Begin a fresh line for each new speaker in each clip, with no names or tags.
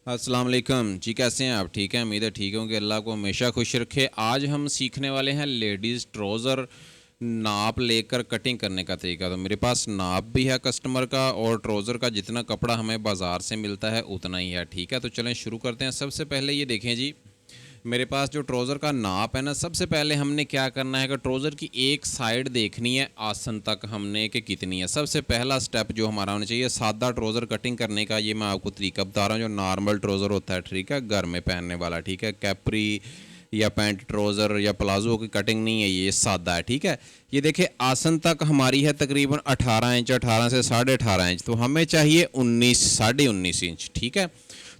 अस्सलाम वालेकुम जी, कैसे हैं आप? ठीक हैं? उम्मीद है ठीक होंगे। अल्लाह को हमेशा खुश रखे। आज हम सीखने वाले हैं लेडीज़ ट्राउज़र नाप लेकर कटिंग करने का तरीका। तो मेरे पास नाप भी है कस्टमर का, और ट्राउज़र का जितना कपड़ा हमें बाज़ार से मिलता है उतना ही है। ठीक है, तो चलें शुरू करते हैं। सबसे पहले ये देखें जी, मेरे पास जो ट्राउज़र का नाप है ना, सबसे पहले हमने क्या करना है कि ट्राउज़र की एक साइड देखनी है आसन तक हमने कि कितनी है। सबसे पहला स्टेप जो हमारा होना चाहिए सादा ट्राउज़र कटिंग करने का, ये मैं आपको तरीका बता रहा हूँ। जो नॉर्मल ट्राउज़र होता है, ठीक है, घर में पहनने वाला, ठीक है, कैप्री या पैंट ट्राउज़र या प्लाजो की कटिंग नहीं है, ये सादा है। ठीक है, ये देखिए आसन तक हमारी है तकरीबन 18 इंच, 18 से 18.5 इंच, तो हमें चाहिए 19, 19.5 इंच। ठीक है,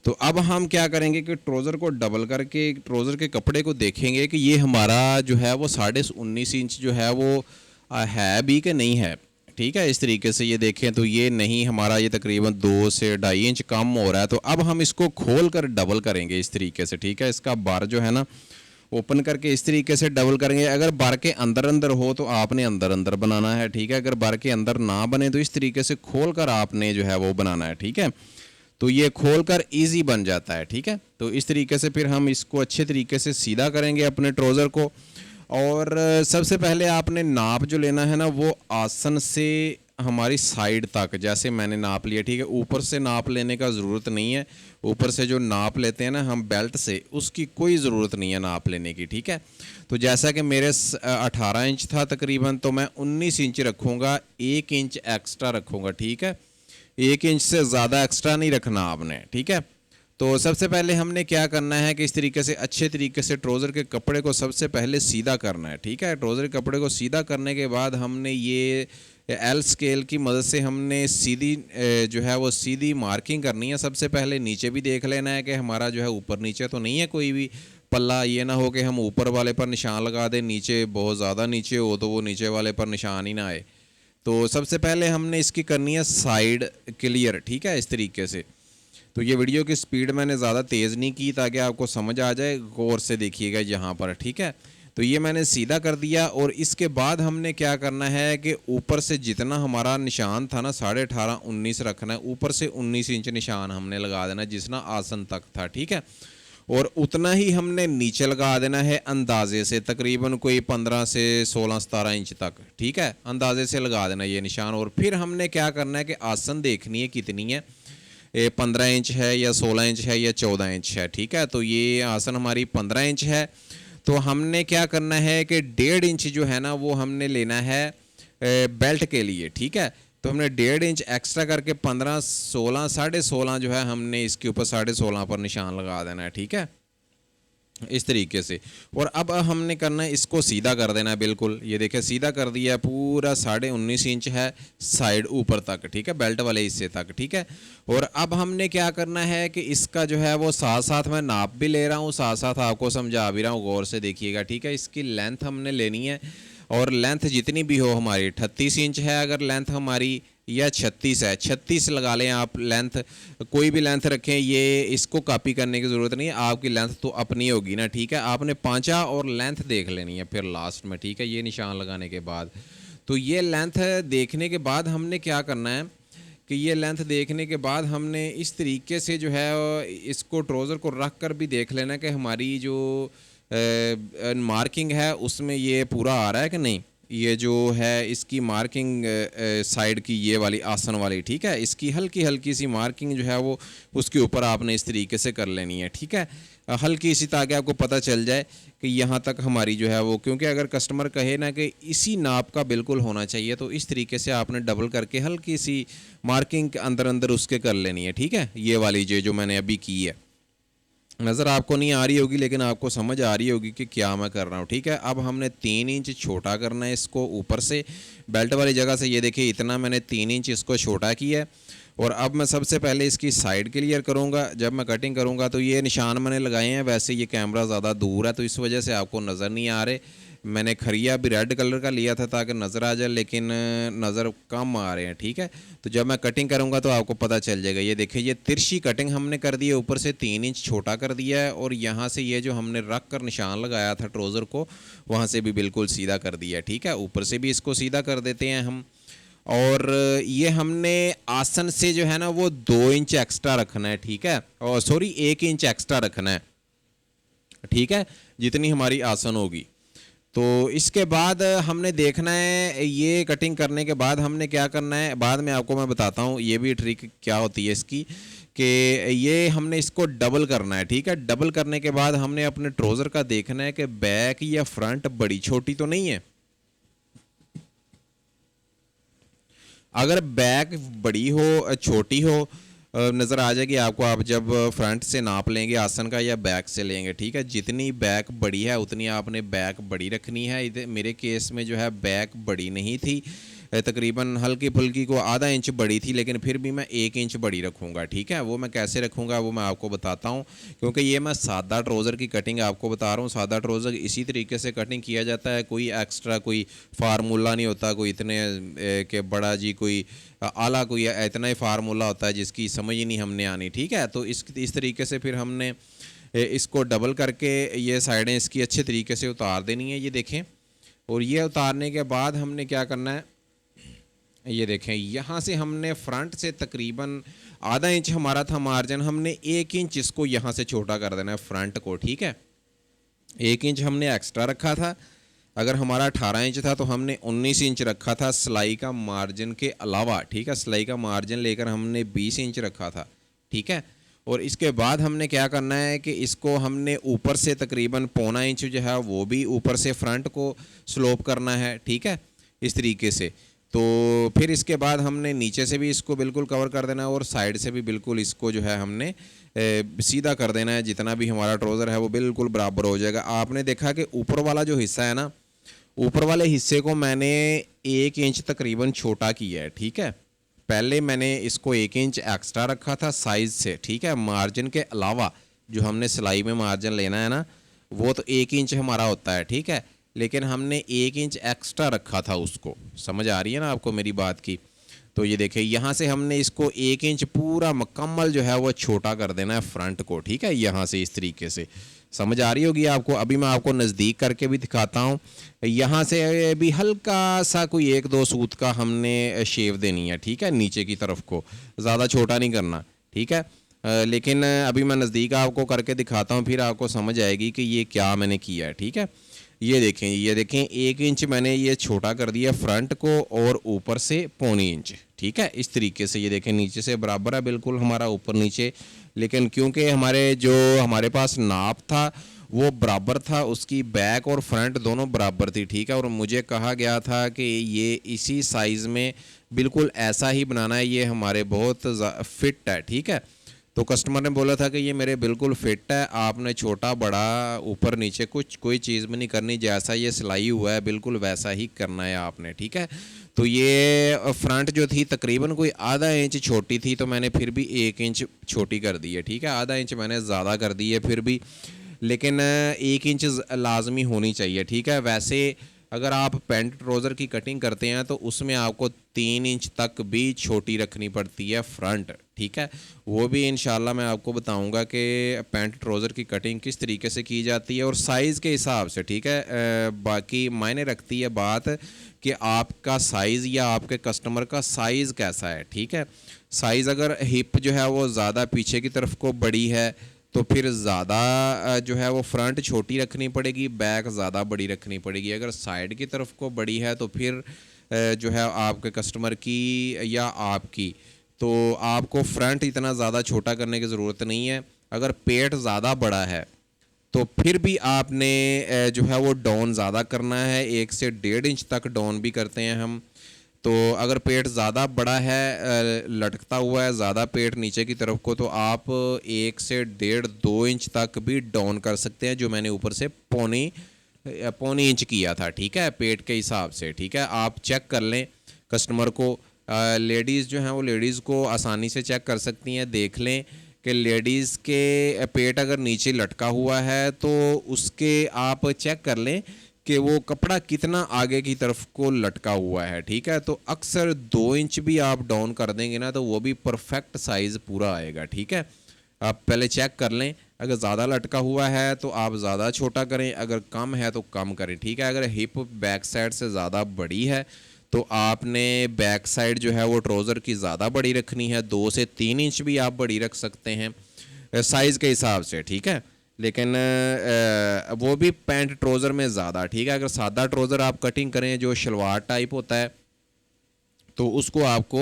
तो अब हम क्या करेंगे कि ट्राउज़र को डबल करके ट्राउज़र के कपड़े को देखेंगे कि ये हमारा जो है वो 19.5 इंच जो है वो है भी कि नहीं है। ठीक है, इस तरीके से ये देखें तो ये नहीं, हमारा ये तकरीबन 2 से 2.5 इंच कम हो रहा है। तो अब हम इसको खोल कर डबल करेंगे इस तरीके से। ठीक है, इसका बार जो है ना ओपन करके इस तरीके से डबल करेंगे। अगर बार के अंदर अंदर हो तो आपने अंदर अंदर बनाना है। ठीक है, अगर बार के अंदर ना बने तो इस तरीके से खोल कर आपने जो है वो बनाना है। ठीक है, तो ये खोलकर इजी बन जाता है। ठीक है, तो इस तरीके से फिर हम इसको अच्छे तरीके से सीधा करेंगे अपने ट्राउज़र को। और सबसे पहले आपने नाप जो लेना है ना वो आसन से हमारी साइड तक, जैसे मैंने नाप लिया। ठीक है, ऊपर से नाप लेने का ज़रूरत नहीं है। ऊपर से जो नाप लेते हैं ना हम बेल्ट से, उसकी कोई ज़रूरत नहीं है नाप लेने की। ठीक है, तो जैसा कि मेरे 18 इंच था तकरीबन, तो मैं 19 इंच रखूँगा, 1 इंच एक्स्ट्रा रखूँगा। ठीक है, 1 इंच से ज़्यादा एक्स्ट्रा नहीं रखना आपने। ठीक है, तो सबसे पहले हमने क्या करना है कि इस तरीके से अच्छे तरीके से ट्राउज़र के कपड़े को सबसे पहले सीधा करना है। ठीक है, ट्राउज़र के कपड़े को सीधा करने के बाद हमने ये एल स्केल की मदद से हमने सीधी जो है वो सीधी मार्किंग करनी है। सबसे पहले नीचे भी देख लेना है कि हमारा जो है ऊपर नीचे तो नहीं है कोई भी पल्ला, ये ना हो कि हम ऊपर वाले पर निशान लगा दें, नीचे बहुत ज़्यादा नीचे हो तो वो नीचे वाले पर निशान ही ना आए। तो सबसे पहले हमने इसकी करनी है साइड क्लियर। ठीक है, इस तरीके से। तो ये वीडियो की स्पीड मैंने ज़्यादा तेज़ नहीं की ताकि आपको समझ आ जाए, गौर से देखिएगा यहाँ पर। ठीक है, तो ये मैंने सीधा कर दिया। और इसके बाद हमने क्या करना है कि ऊपर से जितना हमारा निशान था ना 18.5 19 रखना है, ऊपर से 19 इंच निशान हमने लगा देना जितना आसन तक था। ठीक है, और उतना ही हमने नीचे लगा देना है अंदाजे से, तकरीबन कोई 15 से 16-17 इंच तक। ठीक है, अंदाजे से लगा देना ये निशान। और फिर हमने क्या करना है कि आसन देखनी है कितनी है, 15 इंच है या 16 इंच है या 14 इंच है। ठीक है, तो ये आसन हमारी 15 इंच है। तो हमने क्या करना है कि 1.5 इंच जो है ना वो हमने लेना है बेल्ट के लिए। ठीक है, तो हमने 1.5 इंच एक्स्ट्रा करके 15, 16, 16.5 जो है हमने इसके ऊपर 16.5 पर निशान लगा देना है। ठीक है, इस तरीके से। और अब हमने करना है इसको सीधा कर देना है बिल्कुल। ये देखिए सीधा कर दिया है, पूरा 19.5 इंच है साइड ऊपर तक। ठीक है, बेल्ट वाले हिस्से तक। ठीक है, और अब हमने क्या करना है कि इसका जो है वो साथ साथ मैं नाप भी ले रहा हूँ, साथ साथ आपको समझा भी रहा हूँ, गौर से देखिएगा। ठीक है, इसकी लेंथ हमने लेनी है, और लेंथ जितनी भी हो हमारी 38 इंच है अगर लेंथ हमारी, या 36 है, 36 लगा लें आप लेंथ, कोई भी लेंथ रखें। ये इसको कॉपी करने की ज़रूरत नहीं है, आपकी लेंथ तो अपनी होगी ना। ठीक है, आपने पांचा और लेंथ देख लेनी है फिर लास्ट में। ठीक है, ये निशान लगाने के बाद, तो ये लेंथ देखने के बाद हमने क्या करना है कि ये लेंथ देखने के बाद हमने इस तरीके से जो है इसको ट्राउज़र को रख कर भी देख लेना कि हमारी जो मार्किंग है उसमें ये पूरा आ रहा है कि नहीं। ये जो है इसकी मार्किंग साइड की ये वाली आसन वाली, ठीक है, इसकी हल्की हल्की सी मार्किंग जो है वो उसके ऊपर आपने इस तरीके से कर लेनी है। ठीक है, हल्की सी, ताकि आपको पता चल जाए कि यहाँ तक हमारी जो है वो, क्योंकि अगर कस्टमर कहे ना कि इसी नाप का बिल्कुल होना चाहिए, तो इस तरीके से आपने डबल करके हल्की सी मार्किंग अंदर अंदर उसके कर लेनी है। ठीक है, ये वाली जो मैंने अभी की है, नज़र आपको नहीं आ रही होगी लेकिन आपको समझ आ रही होगी कि क्या मैं कर रहा हूँ। ठीक है, अब हमने 3 इंच छोटा करना है इसको ऊपर से, बेल्ट वाली जगह से। ये देखिए इतना मैंने 3 इंच इसको छोटा किया है। और अब मैं सबसे पहले इसकी साइड क्लियर करूँगा। जब मैं कटिंग करूँगा तो ये निशान मैंने लगाए हैं, वैसे ये कैमरा ज़्यादा दूर है तो इस वजह से आपको नज़र नहीं आ रहे। मैंने खरिया भी रेड कलर का लिया था ताकि नज़र आ जाए, लेकिन नज़र कम आ रहे हैं। ठीक है, तो जब मैं कटिंग करूँगा तो आपको पता चल जाएगा। ये देखिए ये तिरछी कटिंग हमने कर दी है, ऊपर से 3 इंच छोटा कर दिया है, और यहाँ से ये जो हमने रख कर निशान लगाया था ट्राउज़र को, वहाँ से भी बिल्कुल सीधा कर दिया है। ठीक है, ऊपर से भी इसको सीधा कर देते हैं हम। और ये हमने आसन से जो है ना वो 2 इंच एक्स्ट्रा रखना है, ठीक है, और सॉरी 1 इंच एक्स्ट्रा रखना है, ठीक है, जितनी हमारी आसन होगी। तो इसके बाद हमने देखना है, ये कटिंग करने के बाद हमने क्या करना है, बाद में आपको मैं बताता हूँ ये भी ट्रिक क्या होती है इसकी, कि ये हमने इसको डबल करना है, ठीक है। डबल करने के बाद हमने अपने ट्राउज़र का देखना है कि बैक या फ्रंट बड़ी छोटी तो नहीं है। अगर बैक बड़ी हो छोटी हो नज़र आ जाएगी आपको, आप जब फ्रंट से नाप लेंगे आसन का या बैक से लेंगे, ठीक है। जितनी बैक बड़ी है उतनी आपने बैक बड़ी रखनी है। मेरे केस में जो है बैक बड़ी नहीं थी, तकरीबन हल्की फुल्की को आधा इंच बड़ी थी, लेकिन फिर भी मैं 1 इंच बड़ी रखूँगा, ठीक है। वो मैं कैसे रखूँगा वो मैं आपको बताता हूँ, क्योंकि ये मैं सादा ट्राउज़र की कटिंग आपको बता रहा हूँ। सादा ट्राउज़र इसी तरीके से कटिंग किया जाता है, कोई एक्स्ट्रा कोई फार्मूला नहीं होता, कोई इतने के बड़ा जी कोई आला कोई इतना ही फार्मूला होता है जिसकी समझ ही नहीं हमने आनी, ठीक है। तो इस तरीके से फिर हमने इसको डबल करके ये साइडें इसकी अच्छे तरीके से उतार देनी है, ये देखें। और ये उतारने के बाद हमने क्या करना है, ये देखें, यहाँ से हमने फ्रंट से तकरीबन आधा इंच हमारा था मार्जिन, हमने 1 इंच इसको यहाँ से छोटा कर देना है फ्रंट को, ठीक है। 1 इंच हमने एक्स्ट्रा रखा था। अगर हमारा 18 इंच था तो हमने 19 इंच रखा था सिलाई का मार्जिन के अलावा, ठीक है। सिलाई का मार्जिन लेकर हमने 20 इंच रखा था, ठीक है। और इसके बाद हमने क्या करना है कि इसको हमने ऊपर से तकरीबन पौना इंच जो है वो भी ऊपर से फ्रंट को स्लोप करना है, ठीक है, इस तरीके से। तो फिर इसके बाद हमने नीचे से भी इसको बिल्कुल कवर कर देना है और साइड से भी बिल्कुल इसको जो है हमने सीधा कर देना है। जितना भी हमारा ट्राउज़र है वो बिल्कुल बराबर हो जाएगा। आपने देखा कि ऊपर वाला जो हिस्सा है ना, ऊपर वाले हिस्से को मैंने 1 इंच तकरीबन छोटा किया है, ठीक है। पहले मैंने इसको 1 इंच एक्स्ट्रा रखा था साइज़ से, ठीक है। मार्जिन के अलावा जो हमने सिलाई में मार्जिन लेना है ना, वो तो 1 इंच हमारा होता है, ठीक है, लेकिन हमने 1 इंच एक्स्ट्रा रखा था उसको। समझ आ रही है ना आपको मेरी बात की? तो ये देखिए, यहाँ से हमने इसको 1 इंच पूरा मुकम्मल जो है वो छोटा कर देना है फ्रंट को, ठीक है। यहाँ से इस तरीके से समझ आ रही होगी आपको। अभी मैं आपको नज़दीक करके भी दिखाता हूँ। यहाँ से भी हल्का सा कोई 1-2 सूत का हमने शेव देनी है, ठीक है, नीचे की तरफ को, ज़्यादा छोटा नहीं करना, ठीक है। लेकिन अभी मैं नज़दीक आपको करके दिखाता हूँ, फिर आपको समझ आएगी कि ये क्या मैंने किया है, ठीक है। ये देखें 1 इंच मैंने ये छोटा कर दिया फ्रंट को और ऊपर से पौनी इंच, ठीक है, इस तरीके से। ये देखें नीचे से बराबर है बिल्कुल हमारा ऊपर नीचे, लेकिन क्योंकि हमारे पास नाप था वो बराबर था, उसकी बैक और फ्रंट दोनों बराबर थी, ठीक है। और मुझे कहा गया था कि ये इसी साइज़ में बिल्कुल ऐसा ही बनाना है, ये हमारे बहुत फिट है, ठीक है। तो कस्टमर ने बोला था कि ये मेरे बिल्कुल फिट है, आपने छोटा बड़ा ऊपर नीचे कुछ कोई चीज़ में नहीं करनी, जैसा ये सिलाई हुआ है बिल्कुल वैसा ही करना है आपने, ठीक है। तो ये फ्रंट जो थी तकरीबन कोई आधा इंच छोटी थी, तो मैंने फिर भी 1 इंच छोटी कर दी है, ठीक है। आधा इंच मैंने ज़्यादा कर दी है फिर भी, लेकिन 1 इंच लाजमी होनी चाहिए, ठीक है। वैसे अगर आप पैंट ट्राउज़र की कटिंग करते हैं तो उसमें आपको 3 इंच तक भी छोटी रखनी पड़ती है फ्रंट, ठीक है। वो भी इंशाल्लाह मैं आपको बताऊंगा कि पैंट ट्राउज़र की कटिंग किस तरीके से की जाती है और साइज़ के हिसाब से, ठीक है। बाकी मायने रखती है बात कि आपका साइज़ या आपके कस्टमर का साइज़ कैसा है, ठीक है। साइज़ अगर हिप जो है वो ज़्यादा पीछे की तरफ को बड़ी है तो फिर ज़्यादा जो है वो फ्रंट छोटी रखनी पड़ेगी, बैक ज़्यादा बड़ी रखनी पड़ेगी। अगर साइड की तरफ को बड़ी है तो फिर जो है आपके कस्टमर की या आपकी, तो आपको फ्रंट इतना ज़्यादा छोटा करने की ज़रूरत नहीं है। अगर पेट ज़्यादा बड़ा है तो फिर भी आपने जो है वो डाउन ज़्यादा करना है, 1 से 1.5 इंच तक डाउन भी करते हैं हम। तो अगर पेट ज़्यादा बड़ा है, लटकता हुआ है ज़्यादा पेट नीचे की तरफ को, तो आप 1 से 1.5-2 इंच तक भी डाउन कर सकते हैं, जो मैंने ऊपर से पौनी इंच किया था, ठीक है, पेट के हिसाब से, ठीक है। आप चेक कर लें कस्टमर को, लेडीज़ जो हैं वो लेडीज़ को आसानी से चेक कर सकती हैं, देख लें कि लेडीज़ के पेट अगर नीचे लटका हुआ है तो उसके आप चेक कर लें कि वो कपड़ा कितना आगे की तरफ को लटका हुआ है, ठीक है। तो अक्सर 2 इंच भी आप डाउन कर देंगे ना तो वो भी परफेक्ट साइज़ पूरा आएगा, ठीक है। आप पहले चेक कर लें, अगर ज़्यादा लटका हुआ है तो आप ज़्यादा छोटा करें, अगर कम है तो कम करें, ठीक है। अगर हिप बैक साइड से ज़्यादा बड़ी है तो आपने बैक साइड जो है वो ट्राउज़र की ज़्यादा बड़ी रखनी है, 2 से 3 इंच भी आप बड़ी रख सकते हैं साइज़ के हिसाब से, ठीक है। लेकिन वो भी पैंट ट्राउज़र में ज़्यादा, ठीक है। अगर सादा ट्राउज़र आप कटिंग करें जो शलवार टाइप होता है तो उसको आपको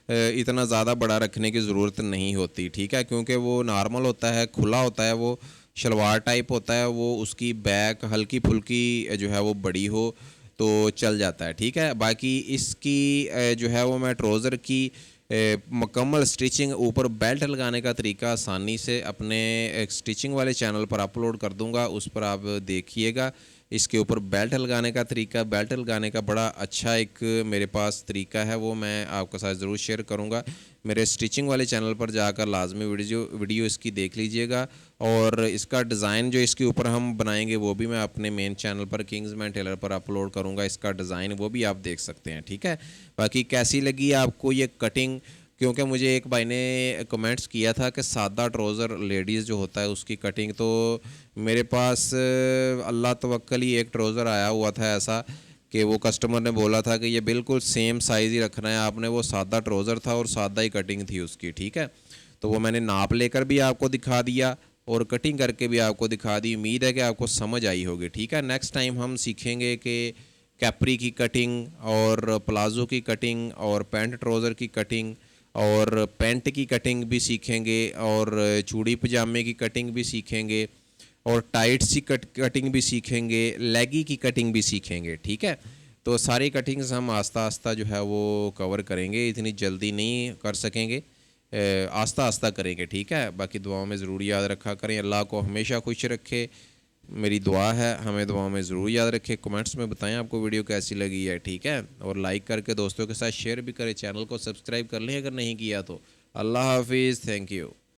इतना ज़्यादा बड़ा रखने की ज़रूरत नहीं होती, ठीक है, क्योंकि वो नॉर्मल होता है, खुला होता है, वो शलवार टाइप होता है, वो उसकी बैक हल्की फुल्की जो है वो बड़ी हो तो चल जाता है, ठीक है। बाकी इसकी जो है वो मैं ट्राउज़र की मुकम्मल स्टिचिंग ऊपर बेल्ट लगाने का तरीका आसानी से अपने एक स्टिचिंग वाले चैनल पर अपलोड कर दूंगा, उस पर आप देखिएगा। इसके ऊपर बेल्ट लगाने का तरीका, बेल्ट लगाने का बड़ा अच्छा एक मेरे पास तरीका है, वो मैं आपके साथ ज़रूर शेयर करूंगा। मेरे स्टिचिंग वाले चैनल पर जाकर लाजमी वीडियो इसकी देख लीजिएगा। और इसका डिज़ाइन जो इसके ऊपर हम बनाएंगे वो भी मैं अपने मेन चैनल पर किंग्समैन टेलर पर अपलोड करूंगा। इसका डिज़ाइन वो भी आप देख सकते हैं, ठीक है। बाकी कैसी लगी आपको ये कटिंग, क्योंकि मुझे एक भाई ने कमेंट्स किया था कि सादा ट्राउज़र लेडीज़ जो होता है उसकी कटिंग, तो मेरे पास अल्लाह तवक्कल ही एक ट्राउज़र आया हुआ था ऐसा कि वो कस्टमर ने बोला था कि ये बिल्कुल सेम साइज़ ही रखना है आपने। वो सादा ट्राउज़र था और सादा ही कटिंग थी उसकी, ठीक है। तो वो मैंने नाप लेकर भी आपको दिखा दिया और कटिंग करके भी आपको दिखा दी। उम्मीद है कि आपको समझ आई होगी, ठीक है। नेक्स्ट टाइम हम सीखेंगे कि कैपरी की कटिंग और प्लाज़ो की कटिंग और पैंट ट्राउज़र की कटिंग और पैंट की कटिंग भी सीखेंगे और चूड़ी पजामे की कटिंग भी सीखेंगे और टाइट सी कटिंग भी सीखेंगे, लेगी की कटिंग भी सीखेंगे, ठीक है। तो सारी कटिंग्स हम आस्ता आस्ता जो है वो कवर करेंगे, इतनी जल्दी नहीं कर सकेंगे, आस्ता आस्ता करेंगे, ठीक है। बाकी दुआओं में ज़रूर याद रखा करें। अल्लाह को हमेशा खुश रखे, मेरी दुआ है, हमें दुआओं में ज़रूर याद रखें। कमेंट्स में बताएं आपको वीडियो कैसी लगी है, ठीक है। और लाइक करके दोस्तों के साथ शेयर भी करें, चैनल को सब्सक्राइब कर लें अगर नहीं किया तो। अल्लाह हाफिज़, थैंक यू।